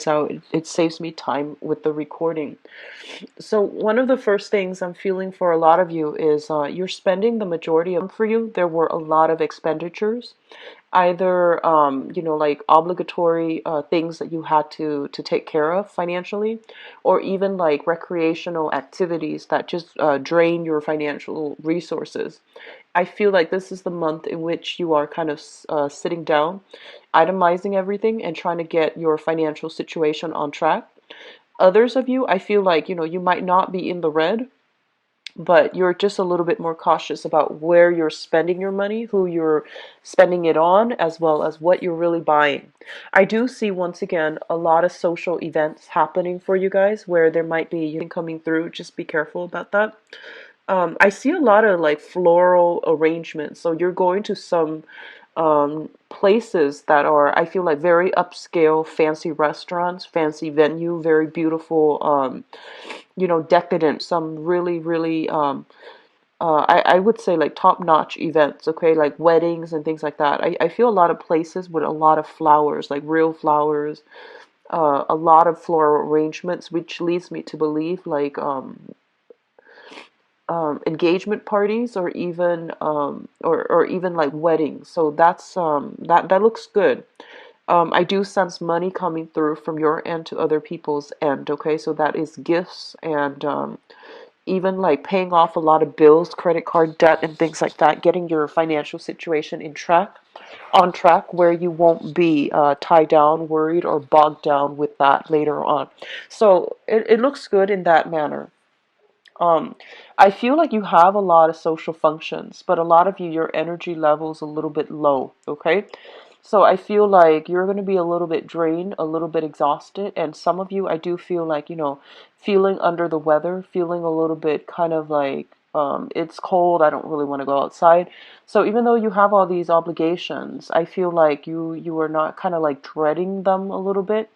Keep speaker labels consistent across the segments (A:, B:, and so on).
A: out. It saves me time with the recording. So one of the first things I'm feeling for a lot of you is you're spending the majority of for you. There were a lot of expenditures, either like obligatory things that you had to take care of financially, or even like recreational activities that just drain your financial resources. I feel like this is the month in which you are kind of sitting down, itemizing everything and trying to get your financial situation on track. Others of you, I feel like, you might not be in the red, but you're just a little bit more cautious about where you're spending your money, who you're spending it on, as well as what you're really buying. I do see, once again, a lot of social events happening for you guys where there might be coming through. Just be careful about that. I see a lot of like floral arrangements. So you're going to some places that are, I feel like, very upscale, fancy restaurants, fancy venue, very beautiful, decadent, some really, really, I would say like top-notch events, okay, like weddings and things like that. I feel a lot of places with a lot of flowers, like real flowers, a lot of floral arrangements, which leads me to believe like engagement parties, or even or even like weddings. So that's that looks good. I do sense money coming through from your end to other people's end. Okay, so that is gifts and even like paying off a lot of bills, credit card debt, and things like that. Getting your financial situation on track, where you won't be tied down, worried, or bogged down with that later on. So it looks good in that manner. Um, I feel like you have a lot of social functions, but a lot of you, your energy level is a little bit low, okay? So I feel like you're going to be a little bit drained, a little bit exhausted, and some of you, I do feel like, feeling under the weather, feeling a little bit kind of like, it's cold, I don't really want to go outside. So even though you have all these obligations, I feel like you are not kind of like dreading them a little bit.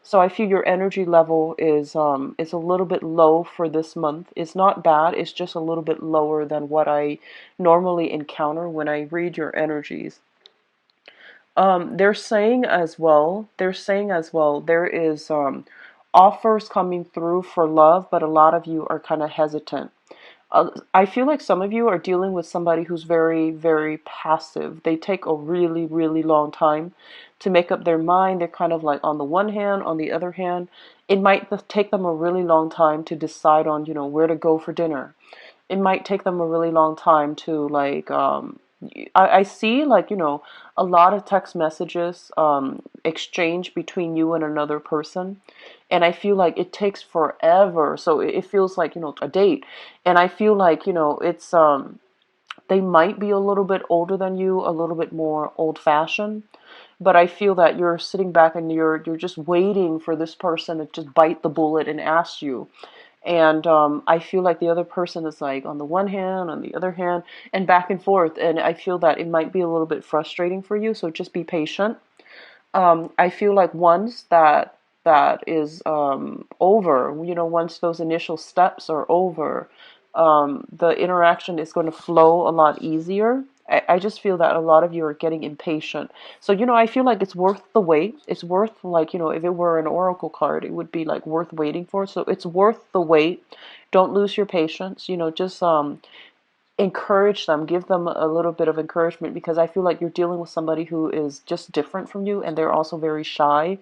A: So I feel your energy level is a little bit low for this month. It's not bad, it's just a little bit lower than what I normally encounter when I read your energies. They're saying as well, there is offers coming through for love, but a lot of you are kind of hesitant. I feel like some of you are dealing with somebody who's very, very passive. They take a really, really long time to make up their mind. They're kind of like on the one hand, on the other hand, it might take them a really long time to decide on, where to go for dinner. It might take them a really long time to like I see like a lot of text messages exchange between you and another person, and I feel like it takes forever, so it feels like a date. And I feel like it's they might be a little bit older than you, a little bit more old fashioned, but I feel that you're sitting back and you're just waiting for this person to just bite the bullet and ask you. And I feel like the other person is like on the one hand, on the other hand, and back and forth. And I feel that it might be a little bit frustrating for you. So just be patient. I feel like once that is over, once those initial steps are over, the interaction is going to flow a lot easier. I just feel that a lot of you are getting impatient. So, I feel like it's worth the wait. It's worth, like, if it were an oracle card, it would be like worth waiting for. So it's worth the wait. Don't lose your patience. Just encourage them, give them a little bit of encouragement, because I feel like you're dealing with somebody who is just different from you, and they're also very shy.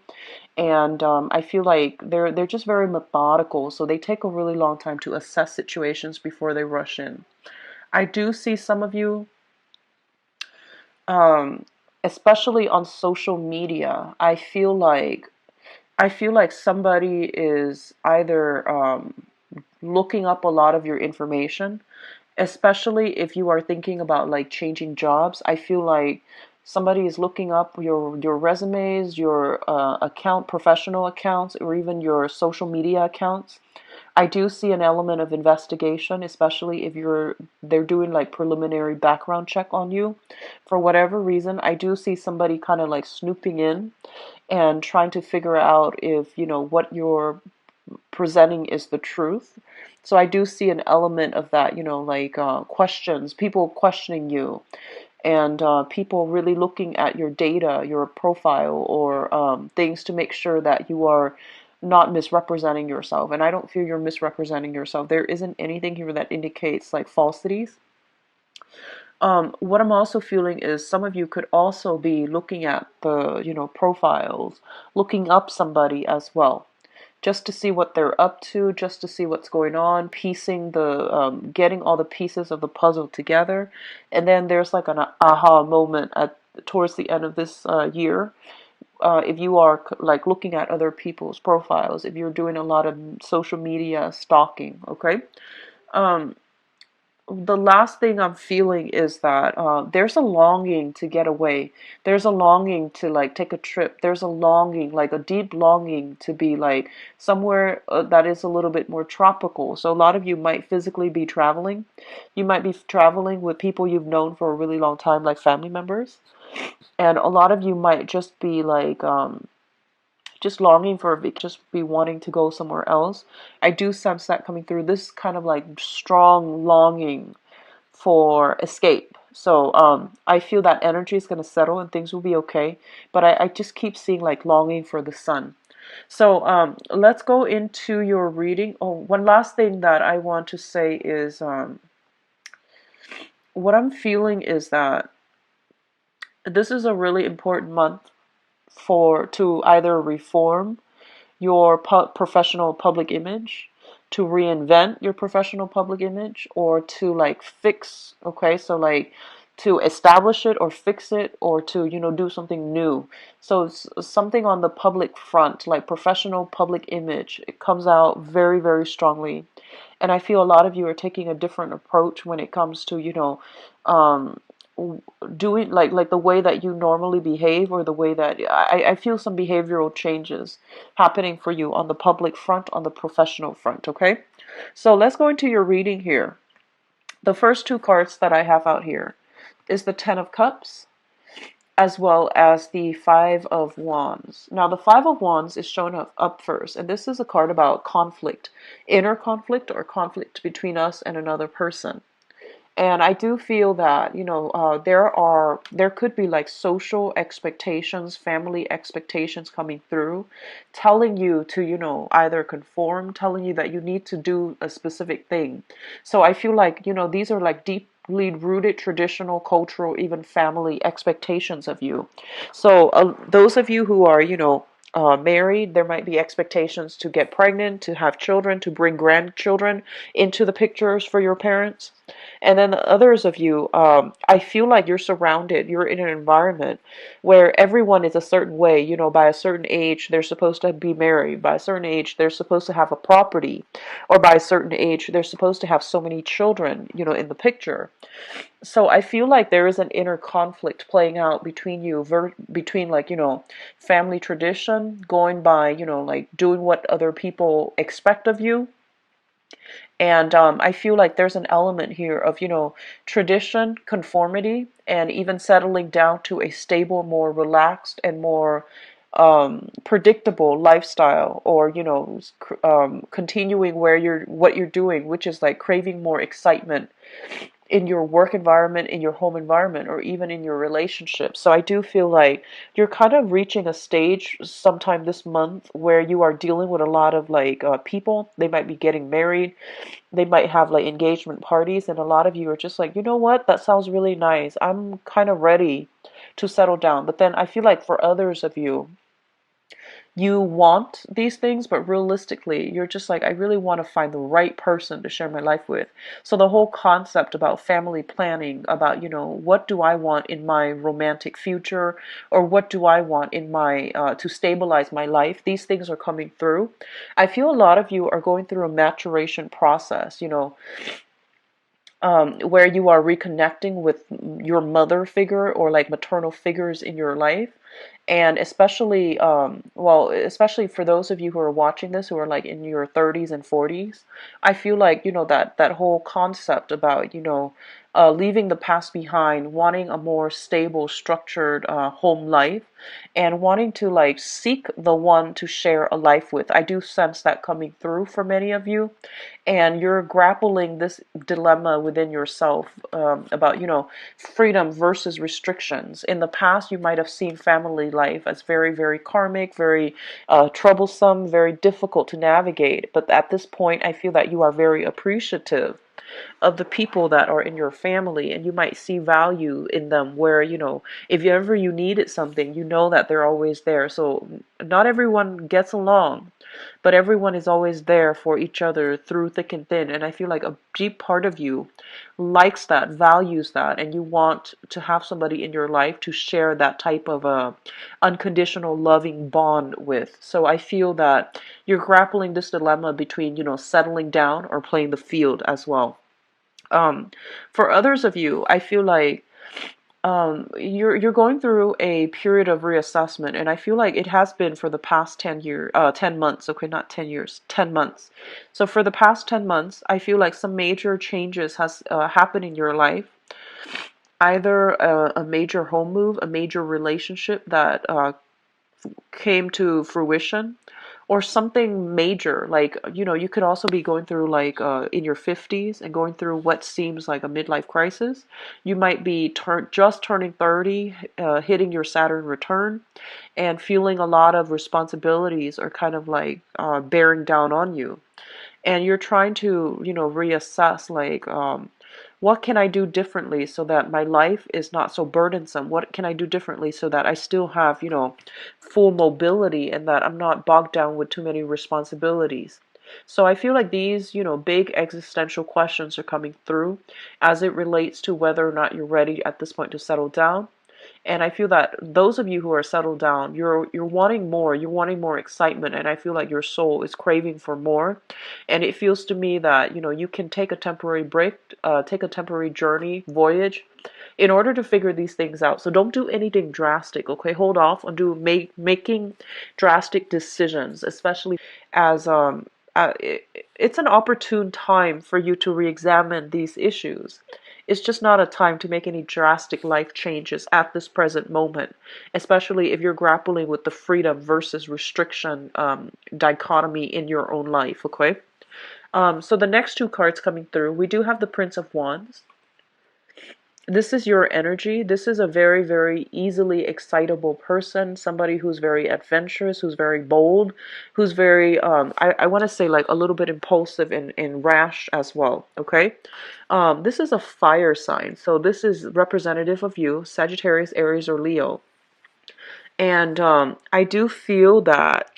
A: And I feel like they're just very methodical, so they take a really long time to assess situations before they rush in. I do see some of you, um, especially on social media. I feel like somebody is either looking up a lot of your information, especially if you are thinking about like changing jobs. I feel like somebody is looking up your resumes, your professional accounts, or even your social media accounts. I do see an element of investigation, especially if they're doing like preliminary background check on you. For whatever reason, I do see somebody kind of like snooping in and trying to figure out if, what you're presenting is the truth. So I do see an element of that, like questions, people questioning you. and people really looking at your data, your profile, or things to make sure that you are not misrepresenting yourself. And I don't feel you're misrepresenting yourself. There isn't anything here that indicates like falsities. What I'm also feeling is some of you could also be looking at the, profiles, looking up somebody as well, just to see what they're up to, just to see what's going on, piecing getting all the pieces of the puzzle together. And then there's like an aha moment towards the end of this year. If you are like looking at other people's profiles, if you're doing a lot of social media stalking, okay? Um, the last thing I'm feeling is that there's a longing to get away. There's a longing to like take a trip. There's a longing, like a deep longing to be like somewhere that is a little bit more tropical. So a lot of you might physically be traveling. You might be traveling with people you've known for a really long time, like family members. And a lot of you might just be like just longing for a vacation, just be wanting to go somewhere else. I do sense that coming through. This kind of like strong longing for escape. So I feel that energy is going to settle and things will be okay. But I just keep seeing like longing for the sun. So let's go into your reading. Oh, one last thing that I want to say is what I'm feeling is that this is a really important month to either reform your professional public image, to reinvent your professional public image, or to like fix, okay, so like to establish it or fix it, or to, do something new. So it's something on the public front, like professional public image. It comes out very, very strongly. And I feel a lot of you are taking a different approach when it comes to, um, doing like the way that you normally behave, or the way that I feel some behavioral changes happening for you on the public front, on the professional front, okay? So let's go into your reading here. The first two cards that I have out here is the Ten of Cups as well as the Five of Wands. Now the Five of Wands is shown up first, and this is a card about conflict, inner conflict, or conflict between us and another person. And I do feel that, there could be like social expectations, family expectations coming through, telling you to, either conform, telling you that you need to do a specific thing. So I feel like, these are like deeply rooted traditional, cultural, even family expectations of you. So those of you who are, married, there might be expectations to get pregnant, to have children, to bring grandchildren into the pictures for your parents. And then the others of you, I feel like you're in an environment where everyone is a certain way. By a certain age, they're supposed to be married. By a certain age, they're supposed to have a property. Or by a certain age, they're supposed to have so many children, in the picture. So I feel like there is an inner conflict playing out between you, between like, family tradition, going by, like doing what other people expect of you. And I feel like there's an element here of, tradition, conformity, and even settling down to a stable, more relaxed, and more predictable lifestyle, or, continuing what you're doing, which is like craving more excitement in your work environment, in your home environment, or even in your relationship. So I do feel like you're kind of reaching a stage sometime this month where you are dealing with a lot of like people. They might be getting married, they might have like engagement parties, and a lot of you are just like, you know what, that sounds really nice. I'm kind of ready to settle down. But then I feel like for others of you, you want these things, but realistically, you're just like, I really want to find the right person to share my life with. So the whole concept about family planning, about, what do I want in my romantic future, or what do I want in my, to stabilize my life, these things are coming through. I feel a lot of you are going through a maturation process, where you are reconnecting with your mother figure, or like maternal figures in your life. And especially, especially for those of you who are watching this, who are like in your 30s and 40s, I feel like, that whole concept about, leaving the past behind, wanting a more stable, structured home life, and wanting to like seek the one to share a life with. I do sense that coming through for many of you, and you're grappling this dilemma within yourself about, freedom versus restrictions. In the past, you might have seen family life as very, very karmic, very troublesome, very difficult to navigate. But at this point, I feel that you are very appreciative of the people that are in your family, and you might see value in them where, if ever you needed something, you know that they're always there. So not everyone gets along, but everyone is always there for each other through thick and thin. And I feel like a deep part of you likes that, values that, and you want to have somebody in your life to share that type of unconditional loving bond with. So I feel that you're grappling this dilemma between, settling down or playing the field as well. Um, for others of you, I feel like you're going through a period of reassessment, and I feel like it has been for the past 10 months. Okay, not 10 years, 10 months. So for the past 10 months, I feel like some major changes has happened in your life. Either a major home move, a major relationship that came to fruition, or something major, like, you could also be going through like in your 50s and going through what seems like a midlife crisis. You might be just turning 30, hitting your Saturn return, and feeling a lot of responsibilities are kind of like bearing down on you, and you're trying to, reassess, like, what can I do differently so that my life is not so burdensome? What can I do differently so that I still have, full mobility, and that I'm not bogged down with too many responsibilities? So I feel like these, big existential questions are coming through as it relates to whether or not you're ready at this point to settle down. And I feel that those of you who are settled down, you're wanting more, you're wanting more excitement, and I feel like your soul is craving for more. And it feels to me that, you can take a temporary break, take a temporary journey, voyage, in order to figure these things out. So don't do anything drastic, okay? Hold off on making drastic decisions, especially as it's an opportune time for you to re-examine these issues. It's just not a time to make any drastic life changes at this present moment, especially if you're grappling with the freedom versus restriction dichotomy in your own life, okay? So the next two cards coming through, we do have the Prince of Wands. This is your energy. This is a very, very easily excitable person, somebody who's very adventurous, who's very bold, who's very, I want to say like a little bit impulsive and rash as well, okay? This is a fire sign, so this is representative of you, Sagittarius, Aries, or Leo. And I do feel that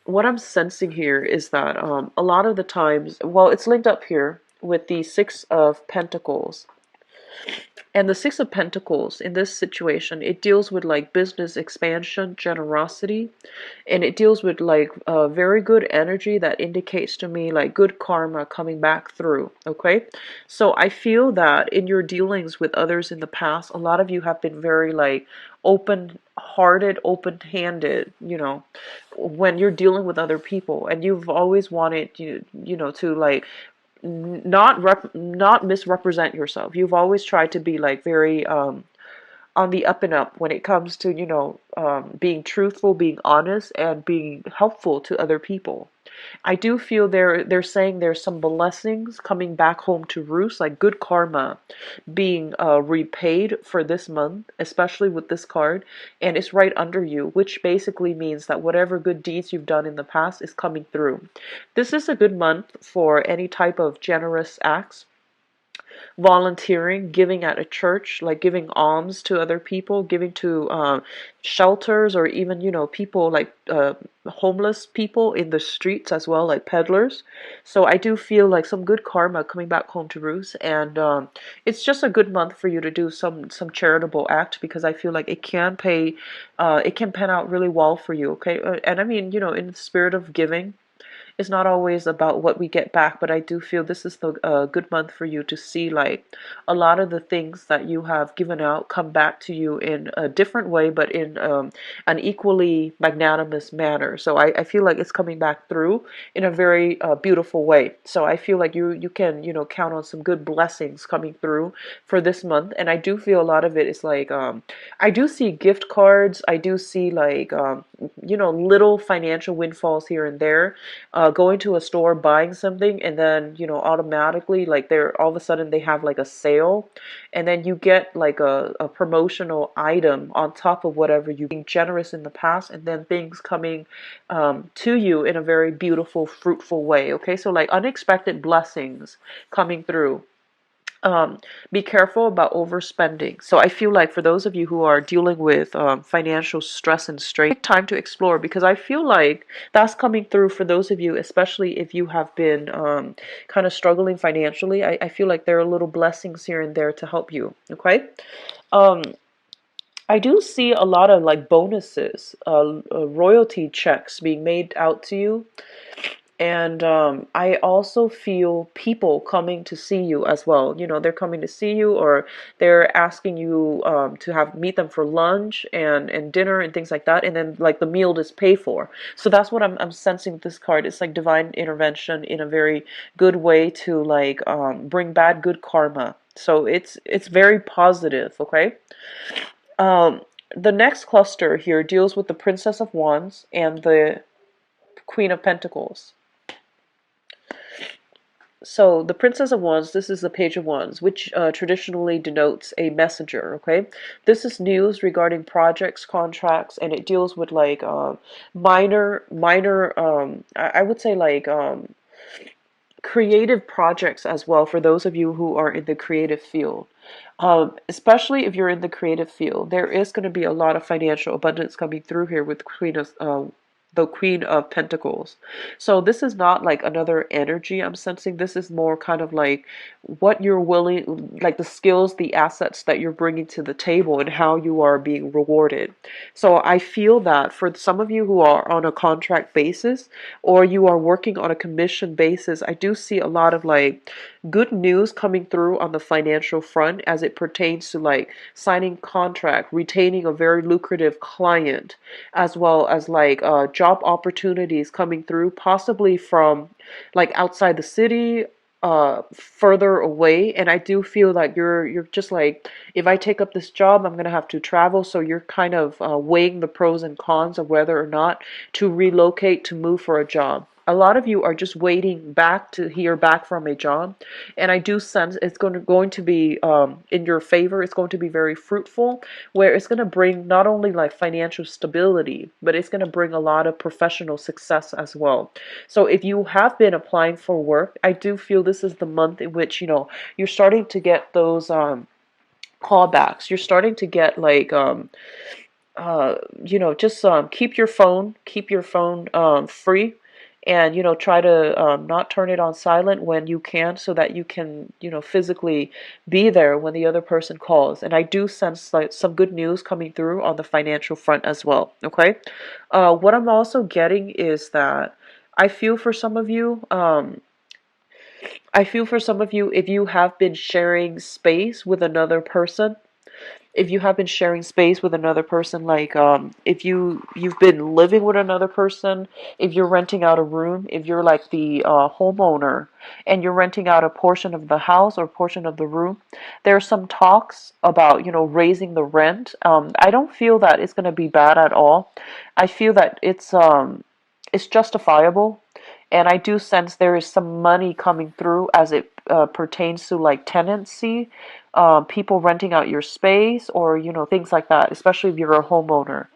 A: what I'm sensing here is that a lot of the times, well, it's linked up here with the Six of Pentacles. And the Six of Pentacles in this situation, it deals with like business expansion, generosity, and it deals with like very good energy that indicates to me like good karma coming back through, okay? So I feel that in your dealings with others in the past, a lot of you have been very like open-hearted, open-handed, when you're dealing with other people, and you've always wanted to like not misrepresent yourself. You've always tried to be like very on the up and up when it comes to being truthful, being honest, and being helpful to other people. I do feel they're saying there's some blessings coming back home to roost, like good karma being repaid for this month, especially with this card, and it's right under you, which basically means that whatever good deeds you've done in the past is coming through. This is a good month for any type of generous acts, volunteering, giving at a church, like giving alms to other people, giving to shelters, or even, people like homeless people in the streets as well, like peddlers. So I do feel like some good karma coming back home to roost, and it's just a good month for you to do some charitable act, because I feel like it can pan out really well for you, okay? And I mean, in the spirit of giving, it's not always about what we get back, but I do feel this is the good month for you to see like a lot of the things that you have given out come back to you in a different way, but in an equally magnanimous manner. So I feel like it's coming back through in a very beautiful way. So I feel like you can, you know, count on some good blessings coming through for this month. And I do feel a lot of it is like I do see gift cards. I do see like you know, little financial windfalls here and there. Going to a store, buying something, and then, you know, automatically like they're all of a sudden they have like a sale, and then you get like a promotional item on top of whatever you being generous in the past, and then things coming to you in a very beautiful, fruitful way. Okay, so like unexpected blessings coming through. um, be careful about overspending. So I feel like for those of you who are dealing with financial stress and strain, take time to explore, because I feel like that's coming through for those of you, especially if you have been kind of struggling financially. I feel like there are little blessings here and there to help you. Okay. Um, I do see a lot of like bonuses, royalty checks being made out to you, and I also feel people coming to see you as well. You know, they're coming to see you, or they're asking you to have meet them for lunch and dinner and things like that. And then like the meal is paid for. So that's what I'm sensing with this card. It's like divine intervention in a very good way to like bring bad good karma. So it's very positive. Okay. Um, the next cluster here deals with the Princess of Wands and the Queen of Pentacles. So the Princess of Wands, this is the Page of Wands, which traditionally denotes a messenger, okay? This is news regarding projects, contracts, and it deals with like minor, I would say like creative projects as well for those of you who are in the creative field. Especially if you're in the creative field, there is going to be a lot of financial abundance coming through here with the Queen of Pentacles. So this is not like another energy I'm sensing. This is more kind of like what you're willing, like the skills, the assets that you're bringing to the table and how you are being rewarded. So I feel that for some of you who are on a contract basis or you are working on a commission basis, I do see a lot of like good news coming through on the financial front as it pertains to like signing contract, retaining a very lucrative client, as well as like job opportunities coming through, possibly from like outside the city, further away. And I do feel like you're just like, if I take up this job, I'm gonna have to travel. So you're kind of weighing the pros and cons of whether or not to relocate, to move for a job. A lot of you are just waiting back to hear back from a job, and I do sense it's going to be in your favor. It's going to be very fruitful, where it's going to bring not only like financial stability, but it's going to bring a lot of professional success as well. So if you have been applying for work, I do feel this is the month in which, you know, you're starting to get those callbacks. You're starting to get like you know, just keep your phone free, and you know, try to not turn it on silent when you can, so that you can, you know, physically be there when the other person calls. And I do sense like some good news coming through on the financial front as well. Okay. What I'm also getting is that I feel for some of you, if you have been sharing space with another person, if you have been sharing space with another person, like if you've been living with another person, if you're renting out a room, if you're like the homeowner and you're renting out a portion of the house or portion of the room, there are some talks about, you know, raising the rent. I don't feel that it's going to be bad at all. I feel that it's justifiable, and I do sense there is some money coming through as it pertains to like tenancy, people renting out your space, or you know, things like that. Especially if you're a homeowner,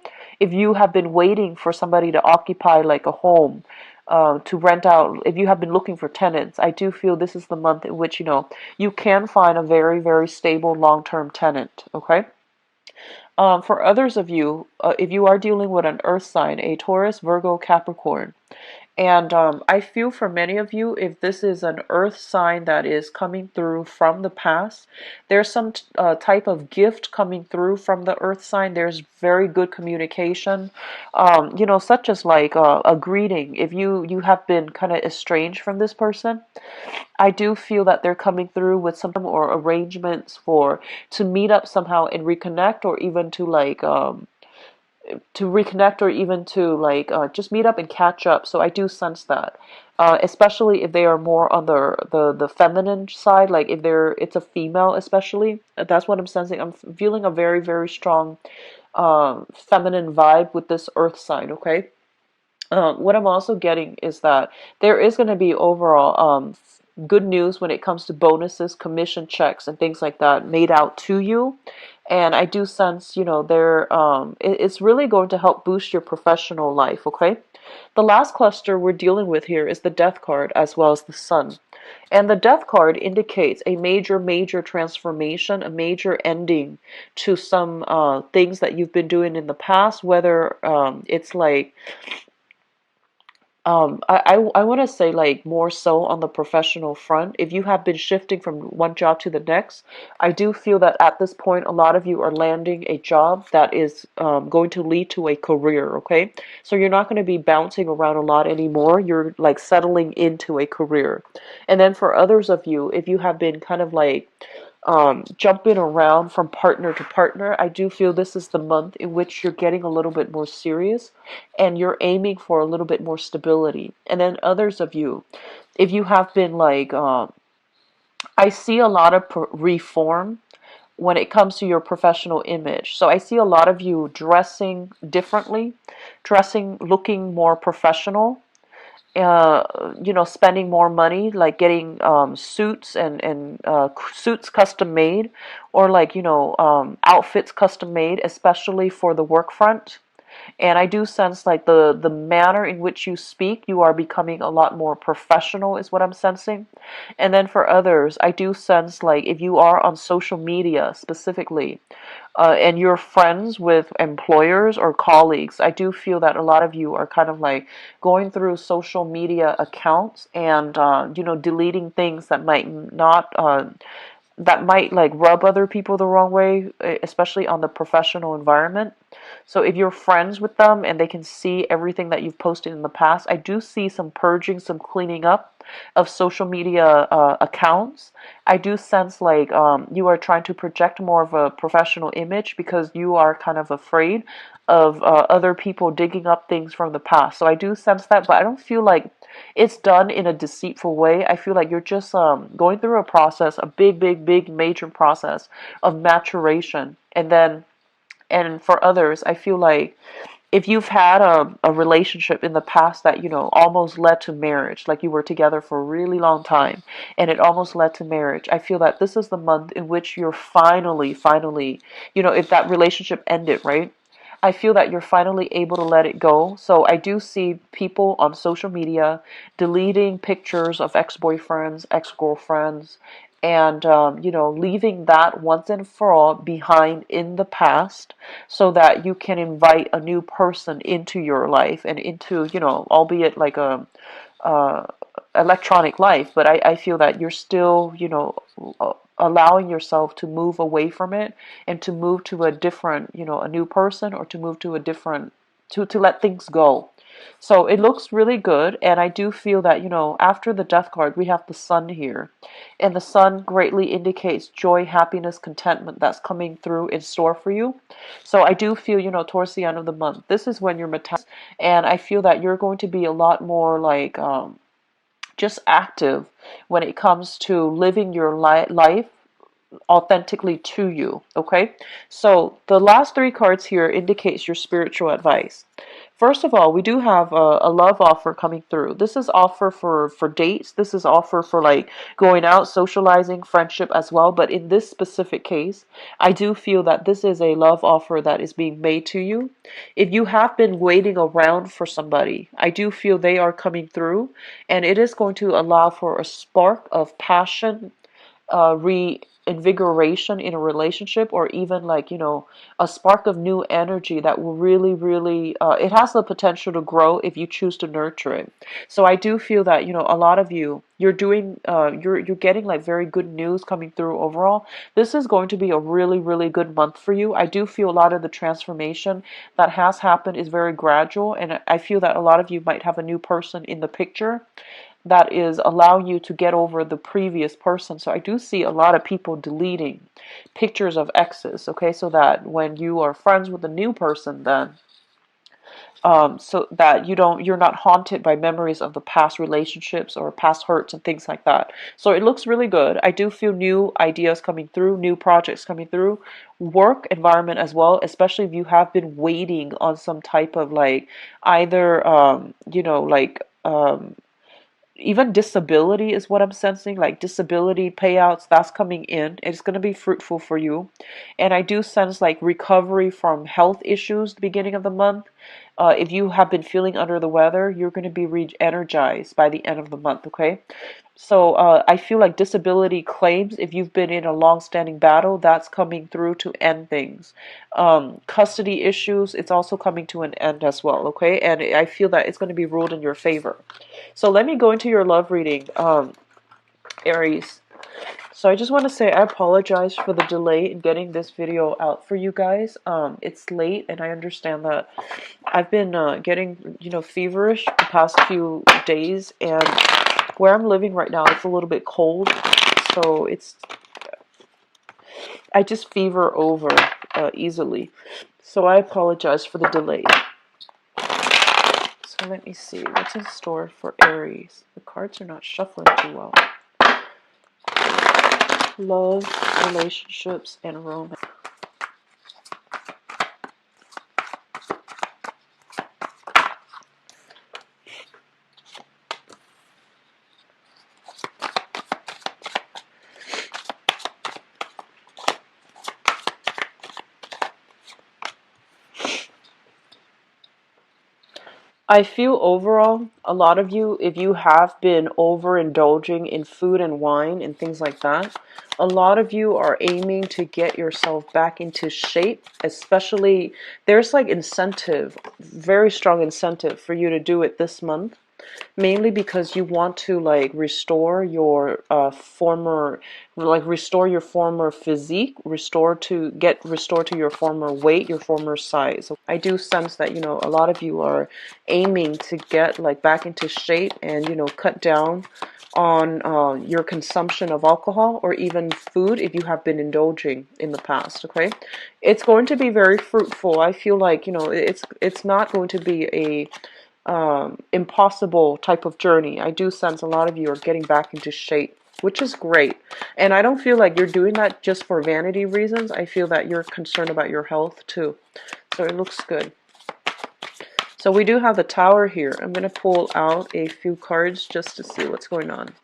A: if you have been waiting for somebody to occupy like a home to rent out, if you have been looking for tenants, I do feel this is the month in which, you know, you can find a very, very stable long-term tenant. Okay. For others of you, if you are dealing with an earth sign, a Taurus, Virgo, Capricorn, And I feel for many of you, if this is an earth sign that is coming through from the past, there's some type of gift coming through from the earth sign. There's very good communication, such as like a greeting. If you have been kind of estranged from this person, I do feel that they're coming through with some or arrangements for to meet up somehow and reconnect, or even to reconnect, or even to like just meet up and catch up. So I do sense that, especially if they are more on the feminine side, like if it's a female, especially. That's what I'm sensing. I'm feeling a very very strong feminine vibe with this earth sign. Okay. What I'm also getting is that there is going to be overall good news when it comes to bonuses, commission checks, and things like that made out to you. And I do sense, it's really going to help boost your professional life, okay? The last cluster we're dealing with here is the Death card as well as the Sun. And the Death card indicates a major, major transformation, a major ending to some things that you've been doing in the past, whether it's like I want to say like more so on the professional front. If you have been shifting from one job to the next, I do feel that at this point, a lot of you are landing a job that is going to lead to a career, okay? So you're not going to be bouncing around a lot anymore. You're like settling into a career. And then for others of you, if you have been kind of like jumping around from partner to partner, I do feel this is the month in which you're getting a little bit more serious and you're aiming for a little bit more stability. And then others of you, if you have been like, I see a lot of reform when it comes to your professional image. So I see a lot of you dressing differently, looking more professional, spending more money, like getting suits and suits custom made, or like outfits custom made, especially for the work front. And I do sense like the manner in which you speak, you are becoming a lot more professional, is what I'm sensing. And then for others, I do sense like if you are on social media specifically, and you're friends with employers or colleagues, I do feel that a lot of you are kind of like going through social media accounts and deleting things that might not that might like rub other people the wrong way, especially on the professional environment. So if you're friends with them and they can see everything that you've posted in the past, I do see some purging, some cleaning up of social media accounts. I do sense like you are trying to project more of a professional image because you are kind of afraid of other people digging up things from the past. So I do sense that, but I don't feel like it's done in a deceitful way. I feel like you're just going through a process, a big, big, big, major process of maturation. And for others, I feel like if you've had a relationship in the past that, almost led to marriage, like you were together for a really long time and it almost led to marriage, I feel that this is the month in which you're finally, if that relationship ended, right? I feel that you're finally able to let it go. So I do see people on social media deleting pictures of ex-boyfriends, ex-girlfriends, and leaving that once and for all behind in the past, so that you can invite a new person into your life and into, albeit like a uh, electronic life, but I feel that you're still, allowing yourself to move away from it and to move to a different, a new person, or to move to a different, to let things go. So it looks really good, and I do feel that, after the Death card, we have the Sun here. And the Sun greatly indicates joy, happiness, contentment that's coming through in store for you. So I do feel, towards the end of the month, this is when you're and I feel that you're going to be a lot more like just active when it comes to living your life authentically to you. Okay, so the last three cards here indicates your spiritual advice. First of all, we do have a love offer coming through. This is offer for dates. This is offer for like going out, socializing, friendship as well. But in this specific case, I do feel that this is a love offer that is being made to you. If you have been waiting around for somebody, I do feel they are coming through, and it is going to allow for a spark of passion, invigoration in a relationship, or even like, a spark of new energy that will really, really, it has the potential to grow if you choose to nurture it. So I do feel that, a lot of you, you're getting like very good news coming through overall. This is going to be a really, really good month for you. I do feel a lot of the transformation that has happened is very gradual, and I feel that a lot of you might have a new person in the picture that is allowing you to get over the previous person. So I do see a lot of people deleting pictures of exes, okay, so that when you are friends with a new person, then so that you're not haunted by memories of the past relationships or past hurts and things like that. So it looks really good. I do feel new ideas coming through, new projects coming through, work environment as well, especially if you have been waiting on some type of like either even disability is what I'm sensing, like disability payouts, that's coming in. It's going to be fruitful for you. And I do sense like recovery from health issues the beginning of the month. If you have been feeling under the weather, you're going to be re-energized by the end of the month, okay? So I feel like disability claims, if you've been in a long-standing battle, that's coming through to end things. Custody issues, it's also coming to an end as well, okay? And I feel that it's going to be ruled in your favor. So let me go into your love reading, Aries. So I just want to say I apologize for the delay in getting this video out for you guys. It's late, and I understand that I've been getting, feverish the past few days, and where I'm living right now, it's a little bit cold, so I just fever over easily. So I apologize for the delay. So let me see what's in store for Aries. The cards are not shuffling too well. Love, relationships, and romance. I feel overall, a lot of you, if you have been overindulging in food and wine and things like that, a lot of you are aiming to get yourself back into shape, especially there's like incentive, very strong incentive for you to do it this month. Mainly because you want to like restore your restore your former physique, restore to your former weight, your former size. I do sense that, a lot of you are aiming to get like back into shape and, cut down on your consumption of alcohol or even food if you have been indulging in the past, okay? It's going to be very fruitful. I feel like, it's not going to be a impossible type of journey. I do sense a lot of you are getting back into shape, which is great. And I don't feel like you're doing that just for vanity reasons. I feel that you're concerned about your health too. So it looks good. So we do have the Tower here. I'm going to pull out a few cards just to see what's going on.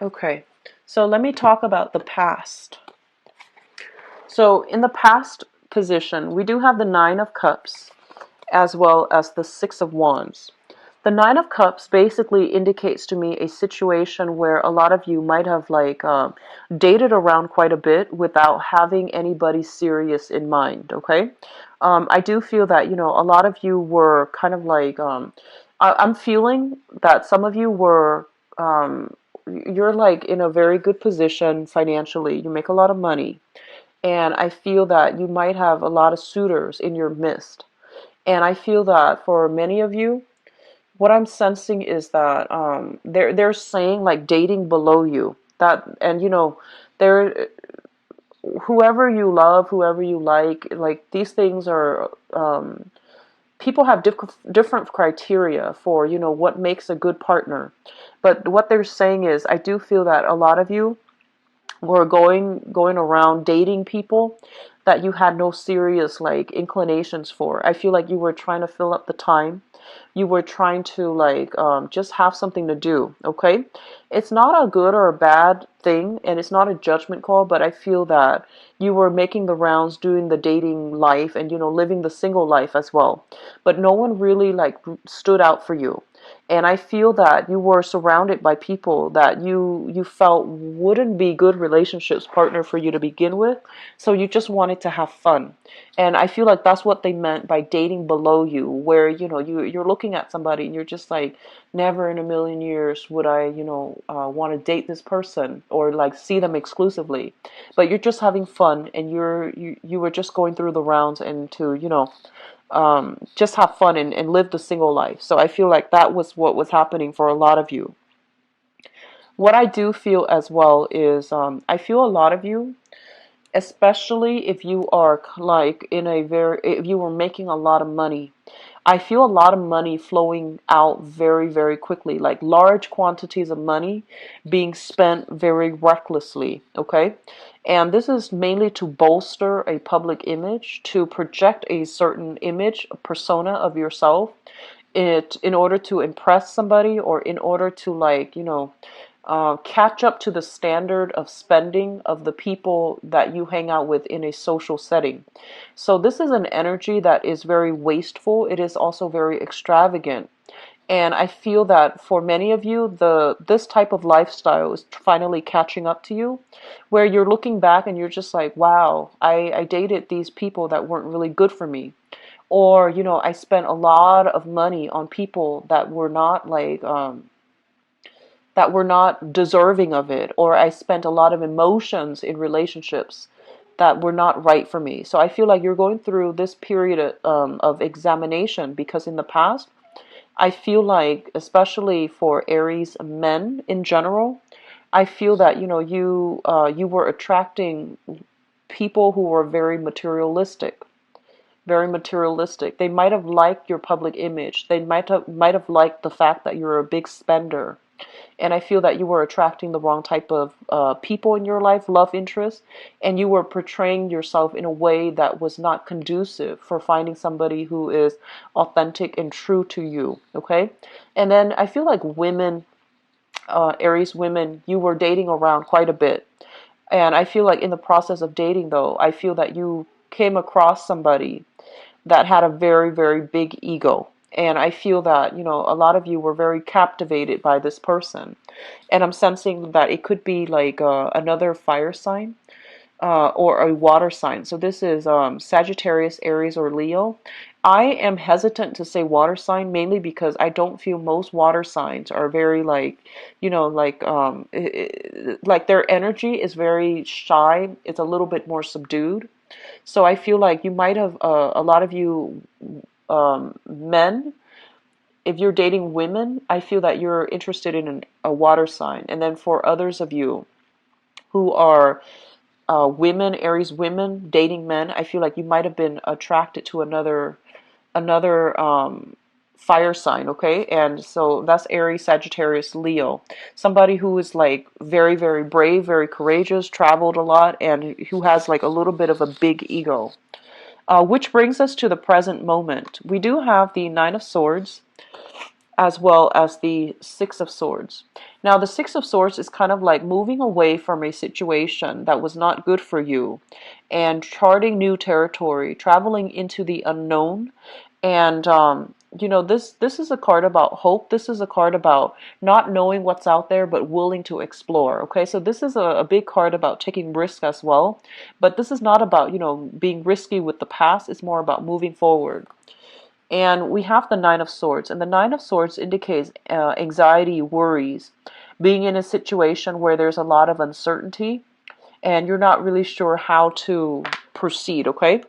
A: Okay, so let me talk about the past. So in the past position, we do have the Nine of Cups as well as the Six of Wands. The Nine of Cups basically indicates to me a situation where a lot of you might have like dated around quite a bit without having anybody serious in mind, okay? I do feel that, a lot of you were kind of like, I'm feeling that some of you were, you're like in a very good position financially. You make a lot of money. And I feel that you might have a lot of suitors in your midst. And I feel that for many of you, what I'm sensing is that they're saying like dating below you. That, and they're whoever you love, whoever you like these things are people have different criteria for what makes a good partner. But what they're saying is, I do feel that a lot of you were going around dating people that you had no serious like inclinations for. I feel like you were trying to fill up the time. You were trying to like just have something to do, okay? It's not a good or a bad thing, and it's not a judgment call, but I feel that you were making the rounds, doing the dating life, and living the single life as well. But no one really like stood out for you. And I feel that you were surrounded by people that you felt wouldn't be good relationships partner for you to begin with. So you just wanted to have fun. And I feel like that's what they meant by dating below you, where you're looking at somebody and you're just like, never in a million years would I want to date this person or like see them exclusively. But you're just having fun, and you were just going through the rounds and to just have fun and live the single life. So I feel like that was what was happening for a lot of you. What I do feel as well is I feel a lot of you, especially if you are like if you were making a lot of money, I feel a lot of money flowing out very, very quickly, like large quantities of money being spent very recklessly, okay? And this is mainly to bolster a public image, to project a certain image, a persona of yourself, in order to impress somebody, or in order to like, catch up to the standard of spending of the people that you hang out with in a social setting. So this is an energy that is very wasteful. It is also very extravagant. And I feel that for many of you, this type of lifestyle is finally catching up to you, where you're looking back and you're just like, wow, I dated these people that weren't really good for me. Or, I spent a lot of money on people that were not deserving of it, or I spent a lot of emotions in relationships that were not right for me. So I feel like you're going through this period of examination, because in the past, I feel like, especially for Aries men in general, I feel that you were attracting people who were very materialistic, very materialistic. They might have liked your public image. They might have liked the fact that you're a big spender. And I feel that you were attracting the wrong type of people in your life, love interest, and you were portraying yourself in a way that was not conducive for finding somebody who is authentic and true to you, okay? And then I feel like women, Aries women, you were dating around quite a bit. And I feel like in the process of dating, though, I feel that you came across somebody that had a very, very big ego. And I feel that, a lot of you were very captivated by this person. And I'm sensing that it could be like another fire sign or a water sign. So this is Sagittarius, Aries, or Leo. I am hesitant to say water sign, mainly because I don't feel most water signs are very like, like their energy is very shy. It's a little bit more subdued. So I feel like you might have, a lot of you men, if you're dating women, I feel that you're interested in a water sign. And then for others of you who are women, Aries women, dating men, I feel like you might have been attracted to another fire sign, okay? And so that's Aries, Sagittarius, Leo. Somebody who is like very, very brave, very courageous, traveled a lot, and who has like a little bit of a big ego. Which brings us to the present moment. We do have the Nine of Swords as well as the Six of Swords. Now, the Six of Swords is kind of like moving away from a situation that was not good for you and charting new territory, traveling into the unknown. And, this is a card about hope. This is a card about not knowing what's out there, but willing to explore. Okay, so this is a big card about taking risk as well. But this is not about, being risky with the past. It's more about moving forward. And we have the Nine of Swords. And the Nine of Swords indicates anxiety, worries, being in a situation where there's a lot of uncertainty and you're not really sure how to proceed, okay?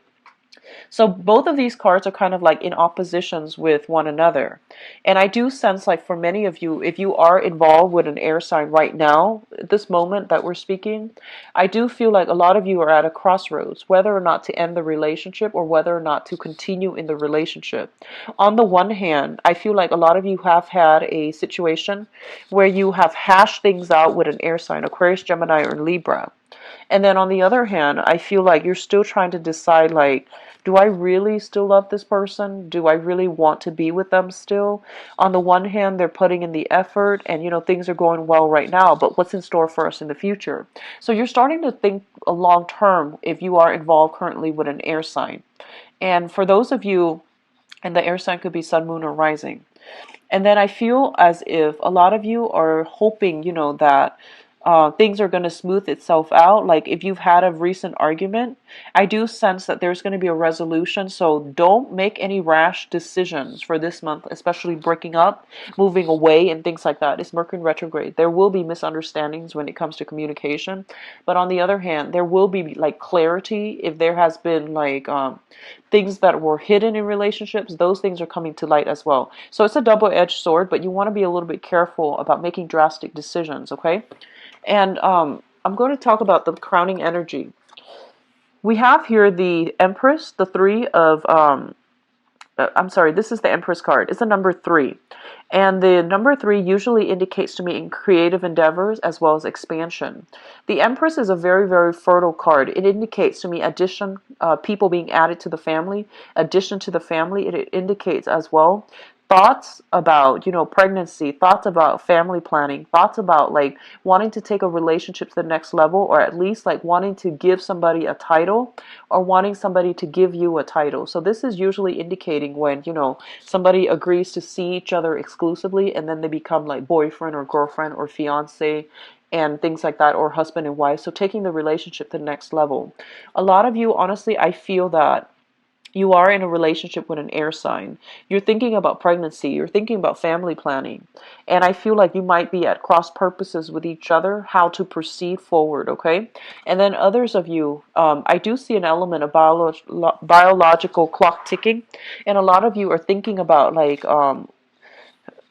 A: So both of these cards are kind of like in oppositions with one another. And I do sense like for many of you, if you are involved with an air sign right now, at this moment that we're speaking, I do feel like a lot of you are at a crossroads, whether or not to end the relationship or whether or not to continue in the relationship. On the one hand, I feel like a lot of you have had a situation where you have hashed things out with an air sign, Aquarius, Gemini, or Libra. And then on the other hand, I feel like you're still trying to decide, like, do I really still love this person? Do I really want to be with them still? On the one hand, they're putting in the effort and, things are going well right now, but what's in store for us in the future? So you're starting to think a long term if you are involved currently with an air sign. And for those of you, and the air sign could be sun, moon, or rising. And then I feel as if a lot of you are hoping, that things are going to smooth itself out. Like if you've had a recent argument, I do sense that there's going to be a resolution. So don't make any rash decisions for this month, especially breaking up, moving away, and things like that. It's Mercury retrograde. There will be misunderstandings when it comes to communication. But on the other hand, there will be like clarity if there has been like things that were hidden in relationships. Those things are coming to light as well. So it's a double-edged sword, but you want to be a little bit careful about making drastic decisions, okay? And I'm going to talk about the crowning energy. We have here the Empress, the three of, I'm sorry, this is the Empress card. It's the number 3. And the number 3 usually indicates to me in creative endeavors as well as expansion. The Empress is a very, very fertile card. It indicates to me addition, people being added to the family, addition to the family. It indicates as well thoughts about, pregnancy, thoughts about family planning, thoughts about like wanting to take a relationship to the next level, or at least like wanting to give somebody a title or wanting somebody to give you a title. So this is usually indicating when, somebody agrees to see each other exclusively and then they become like boyfriend or girlfriend or fiance and things like that, or husband and wife. So taking the relationship to the next level. A lot of you, honestly, I feel that you are in a relationship with an air sign. You're thinking about pregnancy. You're thinking about family planning. And I feel like you might be at cross purposes with each other, how to proceed forward, okay? And then others of you, I do see an element of biological clock ticking. And a lot of you are thinking about like,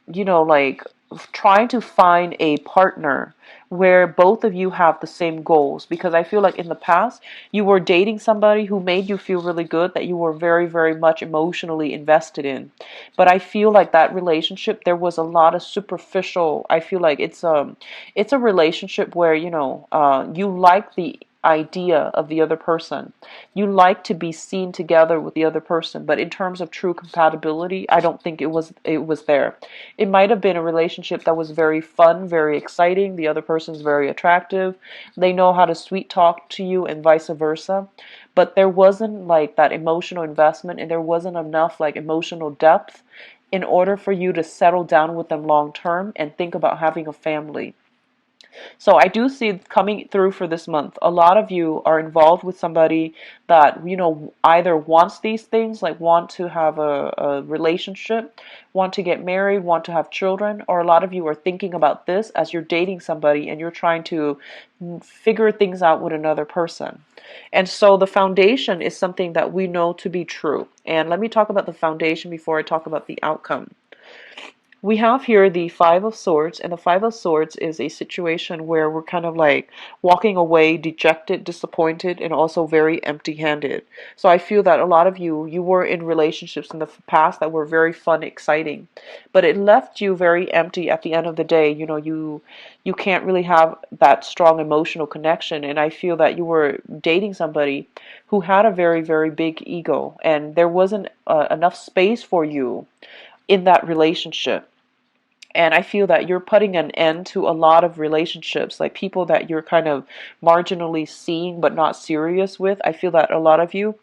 A: like trying to find a partner where both of you have the same goals, because I feel like in the past you were dating somebody who made you feel really good, that you were very, very much emotionally invested in. But I feel like that relationship, there was a lot of superficial. I feel like it's a relationship where you like the idea of the other person. You like to be seen together with the other person, but in terms of true compatibility, I don't think it was there. It might have been a relationship that was very fun, very exciting. The other person's very attractive. They know how to sweet talk to you and vice versa. But there wasn't like that emotional investment, and there wasn't enough like emotional depth in order for you to settle down with them long term and think about having a family. So I do see coming through for this month. A lot of you are involved with somebody that, either wants these things, like want to have a relationship, want to get married, want to have children, or a lot of you are thinking about this as you're dating somebody and you're trying to figure things out with another person. And so the foundation is something that we know to be true. And let me talk about the foundation before I talk about the outcome. We have here the Five of Swords, and the Five of Swords is a situation where we're kind of like walking away dejected, disappointed, and also very empty-handed. So I feel that a lot of you were in relationships in the past that were very fun, exciting, but it left you very empty at the end of the day. You can't really have that strong emotional connection, and I feel that you were dating somebody who had a very, very big ego, and there wasn't enough space for you in that relationship. And I feel that you're putting an end to a lot of relationships, like people that you're kind of marginally seeing but not serious with. I feel that a lot of you're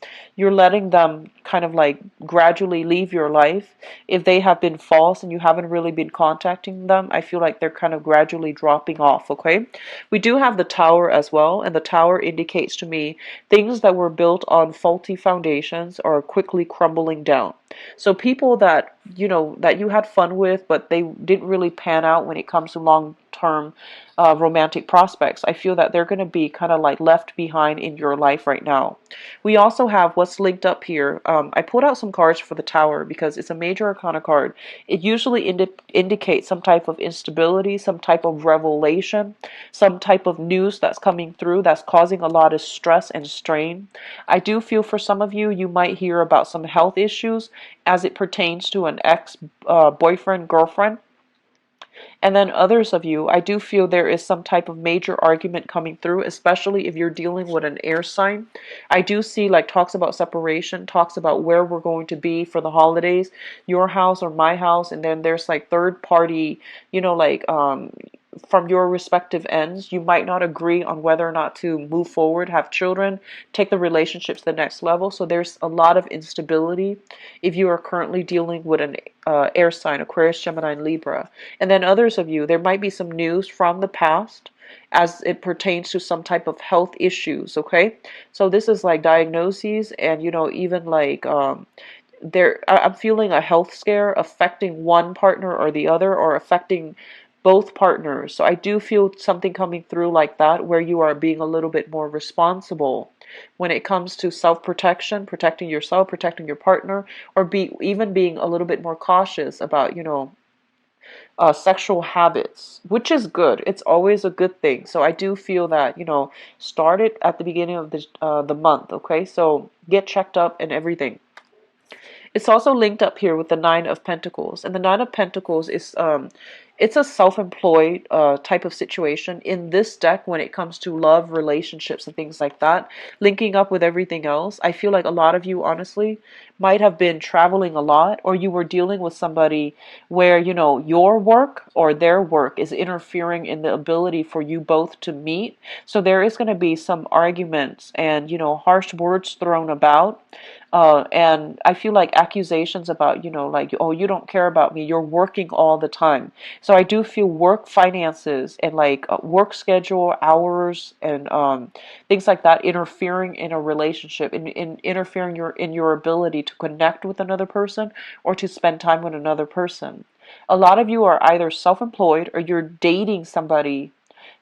A: letting them kind of like gradually leave your life. If they have been false and you haven't really been contacting them, I feel like they're kind of gradually dropping off, okay? We do have the Tower as well, and the Tower indicates to me things that were built on faulty foundations are quickly crumbling down. So people that that you had fun with, but they didn't really pan out when it comes to long-term romantic prospects, I feel that they're going to be kind of like left behind in your life right now. We also have what's linked up here. I pulled out some cards for the Tower because it's a major arcana card. It usually indicates some type of instability, some type of revelation, some type of news that's coming through that's causing a lot of stress and strain. I do feel for some of you, you might hear about some health issues as it pertains to an ex boyfriend, girlfriend. And then others of you, I do feel there is some type of major argument coming through, especially if you're dealing with an air sign. I do see like talks about separation, talks about where we're going to be for the holidays, your house or my house, and then there's like third party, like from your respective ends, you might not agree on whether or not to move forward, have children, take the relationship to the next level. So there's a lot of instability if you are currently dealing with an air sign, Aquarius, Gemini, and Libra. And then others of you, there might be some news from the past as it pertains to some type of health issues, okay? So this is like diagnoses and, even like I'm feeling a health scare affecting one partner or the other, or affecting both partners. So I do feel something coming through like that, where you are being a little bit more responsible when it comes to self-protection, protecting yourself, protecting your partner, or even being a little bit more cautious about, sexual habits, which is good. It's always a good thing. So I do feel that, start it at the beginning of the month, okay? So get checked up and everything. It's also linked up here with the Nine of Pentacles, and the Nine of Pentacles is it's a self-employed type of situation in this deck when it comes to love, relationships, and things like that. Linking up with everything else, I feel like a lot of you, honestly, might have been traveling a lot, or you were dealing with somebody where your work or their work is interfering in the ability for you both to meet. So there is going to be some arguments and harsh words thrown about. And I feel like accusations about, like, oh, you don't care about me, you're working all the time. So I do feel work finances and like work schedule, hours, and things like that interfering in a relationship, in interfering in your ability to connect with another person or to spend time with another person. A lot of you are either self-employed or you're dating somebody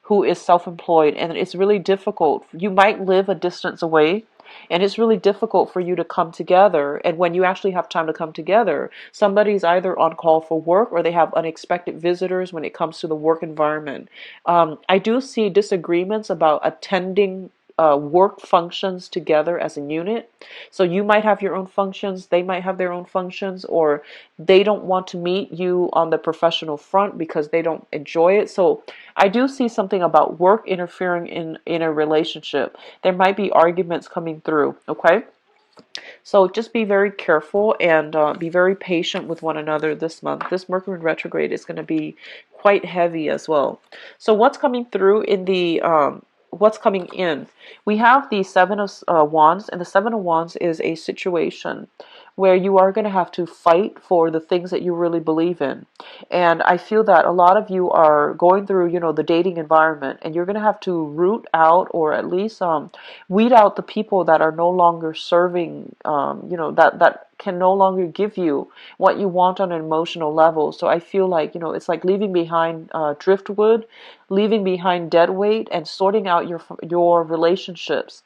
A: who is self-employed, and it's really difficult. You might live a distance away, and it's really difficult for you to come together. And when you actually have time to come together, somebody's either on call for work or they have unexpected visitors when it comes to the work environment. I do see disagreements about attending work functions together as a unit. So you might have your own functions, they might have their own functions, or they don't want to meet you on the professional front because they don't enjoy it. So I do see something about work interfering in a relationship. There might be arguments coming through, okay? So just be very careful and be very patient with one another this month. This Mercury retrograde is going to be quite heavy as well. So what's coming through in the what's coming in? We have the Seven of Wands, and the Seven of Wands is a situation where you are going to have to fight for the things that you really believe in. And I feel that a lot of you are going through, the dating environment, and you're going to have to root out, or at least weed out the people that are no longer serving, that can no longer give you what you want on an emotional level. So I feel like, it's like leaving behind driftwood, leaving behind dead weight, and sorting out your relationships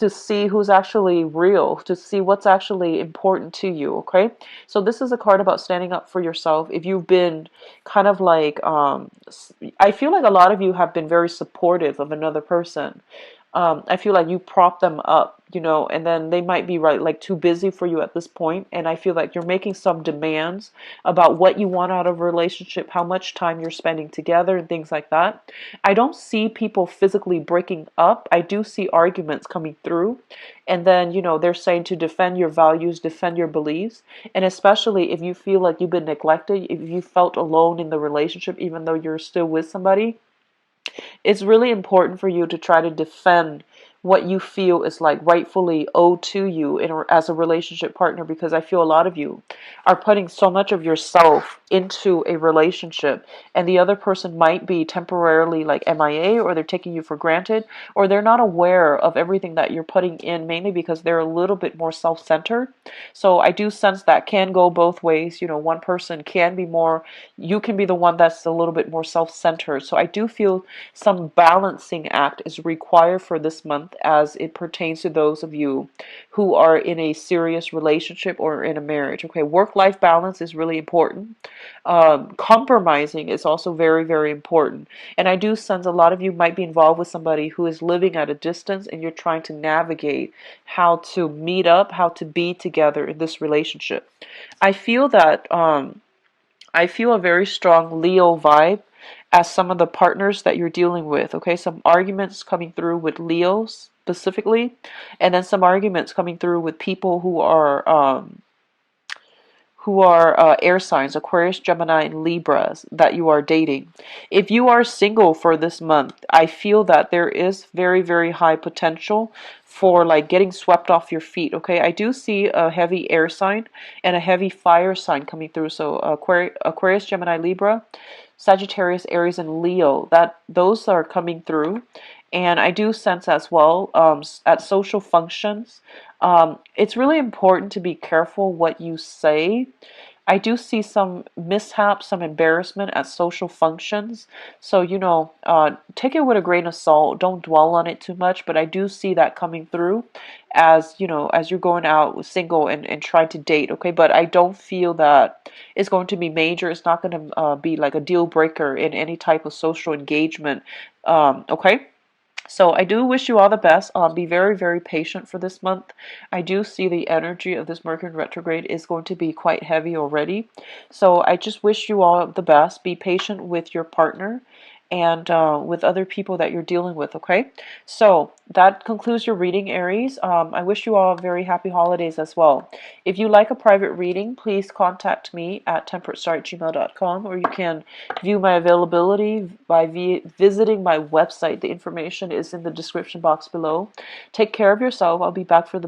A: to see who's actually real, to see what's actually important to you, okay? So this is a card about standing up for yourself. If you've been kind of like, I feel like a lot of you have been very supportive of another person. I feel like you prop them up, and then they might be like too busy for you at this point. And I feel like you're making some demands about what you want out of a relationship, how much time you're spending together, and things like that. I don't see people physically breaking up. I do see arguments coming through. And then, they're saying to defend your values, defend your beliefs. And especially if you feel like you've been neglected, if you felt alone in the relationship, even though you're still with somebody, it's really important for you to try to defend what you feel is like rightfully owed to you as a relationship partner, because I feel a lot of you are putting so much of yourself into a relationship, and the other person might be temporarily like MIA, or they're taking you for granted, or they're not aware of everything that you're putting in, mainly because they're a little bit more self-centered. So I do sense that can go both ways. One person can be more, you can be the one that's a little bit more self-centered. So I do feel some balancing act is required for this month as it pertains to those of you who are in a serious relationship or in a marriage. Okay, work-life balance is really important. Compromising is also very, very important. And I do sense a lot of you might be involved with somebody who is living at a distance, and you're trying to navigate how to meet up, how to be together in this relationship. I feel that I feel a very strong Leo vibe as some of the partners that you're dealing with. Okay, some arguments coming through with Leos specifically, and then some arguments coming through with people who are air signs, Aquarius, Gemini, and Libras that you are dating. If you are single for this month, I feel that there is very, very high potential for like getting swept off your feet. Okay, I do see a heavy air sign and a heavy fire sign coming through. So Aquarius, Gemini, Libra, Sagittarius, Aries, and Leo. That those are coming through, and I do sense as well at social functions. It's really important to be careful what you say. I do see some mishaps, some embarrassment at social functions. So, take it with a grain of salt. Don't dwell on it too much. But I do see that coming through as, as you're going out single and trying to date. Okay. But I don't feel that it's going to be major. It's not going to be like a deal breaker in any type of social engagement. Okay. So I do wish you all the best. Be very, very patient for this month. I do see the energy of this Mercury retrograde is going to be quite heavy already. So I just wish you all the best. Be patient with your partner and with other people that you're dealing with, okay? So that concludes your reading, Aries. I wish you all very happy holidays as well. If you like a private reading, please contact me at temperatestar@gmail.com, or you can view my availability by visiting my website. The information is in the description box below. Take care of yourself. I'll be back for the